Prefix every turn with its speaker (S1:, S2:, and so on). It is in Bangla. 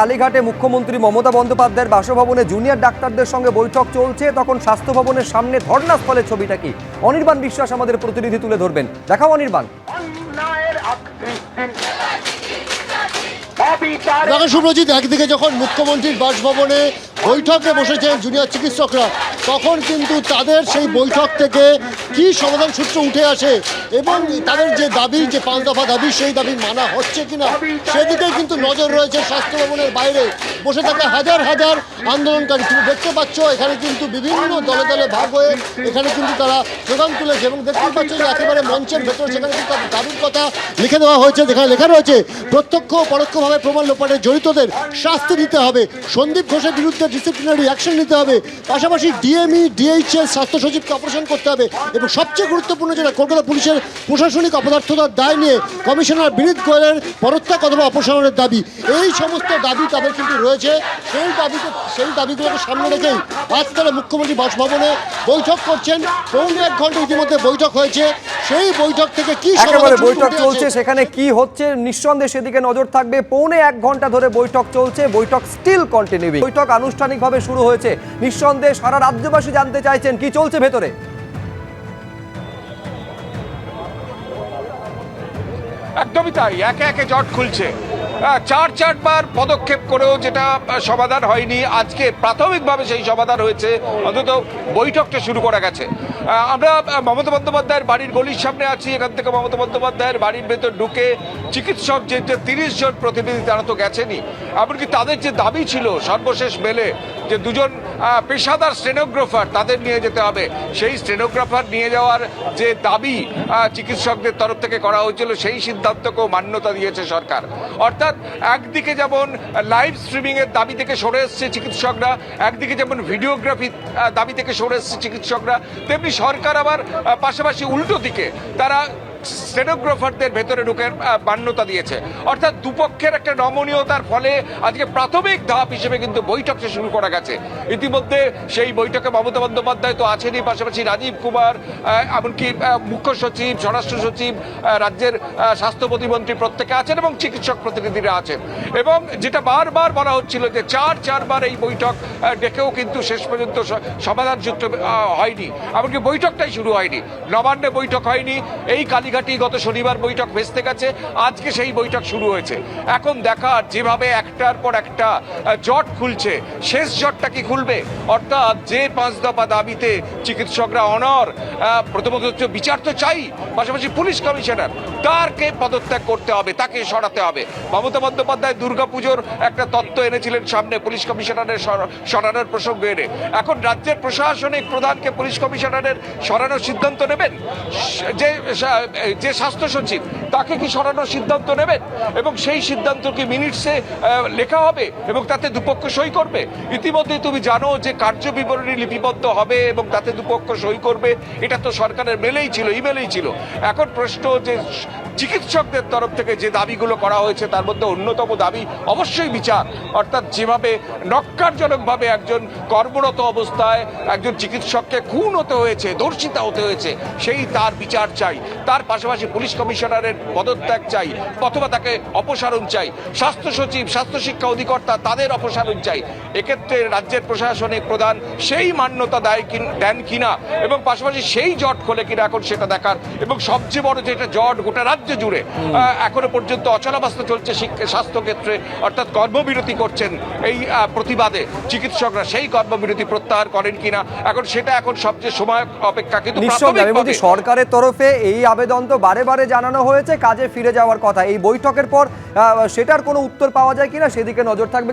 S1: কালীঘাটে মুখ্যমন্ত্রী মমতা বন্দ্যোপাধ্যায়ের বাসভবনে জুনিয়র ডাক্তারদের সঙ্গে বৈঠক চলছে, তখন স্বাস্থ্য ভবনের সামনে ধর্নাস্থলের ছবিটা কি অনির্বাণ বিশ্বাস আমাদের প্রতিনিধি তুলে ধরবেন। দেখাও অনির্বাণ।
S2: সুব্রজিৎ, একদিকে যখন মুখ্যমন্ত্রীর বাসভবনে বৈঠকে বসেছেন জুনিয়র চিকিৎসকরা, তখন কিন্তু তাদের সেই বৈঠক থেকে কি সমাধান সূত্র উঠে আসে এবং তাদের যে দাবি, যে 5 দফা দাবি, সেই দাবি মানা হচ্ছে কিনা সেদিকে কিন্তু নজর রয়েছে। স্বাস্থ্য ভবনের বাইরে বসে থাকা হাজার হাজার আন্দোলনকারী, তুমি দেখতে পাচ্ছ এখানে কিন্তু বিভিন্ন দলে দলে ভাগ হয়ে এখানে কিন্তু তারা স্লোগান তুলেছে এবং দেখতে পাচ্ছ যে একেবারে মঞ্চের ভেতরে সেখানে কিন্তু দাবির কথা লিখে দেওয়া হয়েছে। যেখানে লেখা রয়েছে প্রত্যক্ষ ও পরোক্ষভাবে প্রমাণ লোপাটে জড়িতদের শাস্তি দিতে হবে, সন্দীপ ঘোষের বিরুদ্ধে ডিসিপ্লিনারি অ্যাকশন নিতে হবে, পাশাপাশি ডিএমই ডিএইচএস স্বাস্থ্য সচিবকে অপারেশন করতে হবে এবং সবচেয়ে গুরুত্বপূর্ণ যেটা কলকাতা পুলিশের প্রশাসনিক অপদার্থতার দায় নিয়ে কমিশনার বিনীত গোয়েলের পদত্যাগ অথবা অপসারণের দাবি, এই সমস্ত দাবি তাদের কিন্তু রয়েছে। সেই দাবিগুলোকে সামনে রেখেই আজ তারা মুখ্যমন্ত্রী বাসভবনে বৈঠক করছেন। পৌনে 1 ঘন্টা ইতিমধ্যে বৈঠক হয়েছে। সেই বৈঠক থেকে কি
S1: বৈঠক চলছে, সেখানে কি হচ্ছে নিঃসন্দেহে সেদিকে নজর থাকবে। পৌনে 1 ঘন্টা ধরে বৈঠক চলছে, বৈঠক স্টিল কন্টিনিউইং। বৈঠক আনুষ্ঠানিকভাবে শুরু হয়েছে, নিঃসন্দেহে সারা রাজ্যবাসী জানতে চাইছেন কি চলছে ভেতরে।
S3: একদমই তাই, একে একে জট খুলছে। 4বার পদক্ষেপ করেও যেটা সমাধান হয়নি, আজকে প্রাথমিকভাবে সেই সমাধান হয়েছে, অন্তত বৈঠকটা শুরু করা গেছে। আমরা মমতা বন্দ্যোপাধ্যায়ের বাড়ির গলির সামনে আছি। এখান থেকে মমতা বন্দ্যোপাধ্যায়ের বাড়ির ভেতর ঢুকে চিকিৎসক যে 30 জন প্রতিনিধি, তারা তো গেছেনই। এমনকি তাদের যে দাবি ছিল সর্বশেষ মেলে যে 2জন পেশাদার স্টেনোগ্রাফার তাদের নিয়ে যেতে হবে, সেই স্টেনোগ্রাফার নিয়ে যাওয়ার যে দাবি চিকিৎসকদের তরফ থেকে করা হয়েছিল, সেই সিদ্ধান্তকেও মান্যতা দিয়েছে সরকার। অর্থাৎ একদিকে যেমন লাইভ স্ট্রিমিংয়ের দাবি থেকে সরে এসছে চিকিৎসকরা, একদিকে যেমন ভিডিওগ্রাফি দাবি থেকে সরে এসছে চিকিৎসকরা, তেমনি সরকার আবার পাশাপাশি উল্টো দিকে তারা স্টেনোগ্রাফারদের ভেতরে ঢুকে মান্যতা দিয়েছে। অর্থাৎ দুপক্ষের একটা নমনীয়তার ফলে আজকে প্রাথমিক ধাপ হিসেবে কিন্তু বৈঠকটা শুরু করা গেছে। ইতিমধ্যে সেই বৈঠকে মমতা বন্দ্যোপাধ্যায় তো আছেনই, পাশাপাশি রাজীব কুমার, এমনকি মুখ্য সচিব, স্বরাষ্ট্র সচিব, রাজ্যের স্বাস্থ্য প্রতিমন্ত্রী প্রত্যেকে আছেন এবং চিকিৎসক প্রতিনিধিরা আছেন। এবং যেটা বারবার বলা হচ্ছিল যে 4বার এই বৈঠক ডেকেও কিন্তু শেষ পর্যন্ত সমাধান সূত্র হয়নি, এমনকি বৈঠকটাই শুরু হয়নি। নবান্নে বৈঠক হয়নি, এই কালীঘাটি গত শনিবার বৈঠক ভেস্তে গেছে, আজকে সেই বৈঠক শুরু হয়েছে। এখন দেখার যেভাবে একটার পর একটা জট খুলছে, শেষ জটটা কি খুলবে। অর্থাৎ যে 5 দফা দাবিতে চিকিৎসকরা অনর, প্রথমত হচ্ছে বিচার তো চাই, পাশাপাশি পুলিশ কমিশনার তারকে পদত্যাগ করতে হবে, তাকে সরাতে হবে। মমতা বন্দ্যোপাধ্যায় দুর্গাপুজোর একটা তত্ত্ব এনেছিলেন সামনে, পুলিশ কমিশনারের সরানোর প্রসঙ্গ এনে। এখন রাজ্যের প্রশাসনিক প্রধানকে পুলিশ কমিশনারের সরানোর সিদ্ধান্ত নেবেন, যে স্বাস্থ্য সচিব তাকে কি সরানোর সিদ্ধান্ত নেবেন এবং সেই সিদ্ধান্ত কি মিনিটসে লেখা হবে এবং তাতে দুপক্ষ সই করবে। ইতিমধ্যে তুমি জানো যে কার্যবিবরণী লিপিবদ্ধ হবে এবং তাতে দুপক্ষ সই করবে, এটা তো সরকারের মেলেই ছিল, ইমেলেই ছিল। এখন প্রশ্ন যে চিকিৎসকদের তরফ থেকে যে দাবিগুলো করা হয়েছে তার মধ্যে অন্যতম দাবি অবশ্যই বিচার। অর্থাৎ যেভাবে নক্কারজনকভাবে একজন কর্মরত অবস্থায় একজন চিকিৎসককে খুন হতে হয়েছে, ধর্ষিতা হতে হয়েছে, সেই তার বিচার চাই। তার পাশাপাশি পুলিশ কমিশনারের পদত্যাগ চাই অথবা তাকে অপসারণ চাই। স্বাস্থ্য সচিব, স্বাস্থ্য শিক্ষা অধিকর্তা, তাদের অপসারণ চাই। এক্ষেত্রে রাজ্যের প্রশাসনিক প্রধান সেই মান্যতা দেন কিনা এবং পাশাপাশি সেই জট খোলে কিনা, এখন সেটা দেখার। এবং সবচেয়ে বড় যেটা জট গোটা রাজ্য জুড়ে এখনো পর্যন্ত অচলাবস্থা চলছে স্বাস্থ্য ক্ষেত্রে, অর্থাৎ কর্মবিরতি করছেন এই প্রতিবাদে চিকিৎসকরা, সেই কর্মবিরতি প্রত্যাহার করেন কিনা, এখন সবচেয়ে সময় অপেক্ষা। কিন্তু
S1: সরকারের তরফে এই আবেদন তো বারে বারে জানানো হয়েছে, কাজে ফিরে যাওয়ার কথা। এই বৈঠকের পর সেটার কোনো উত্তর পাওয়া যায় কিনা সেদিকে নজর থাকবে।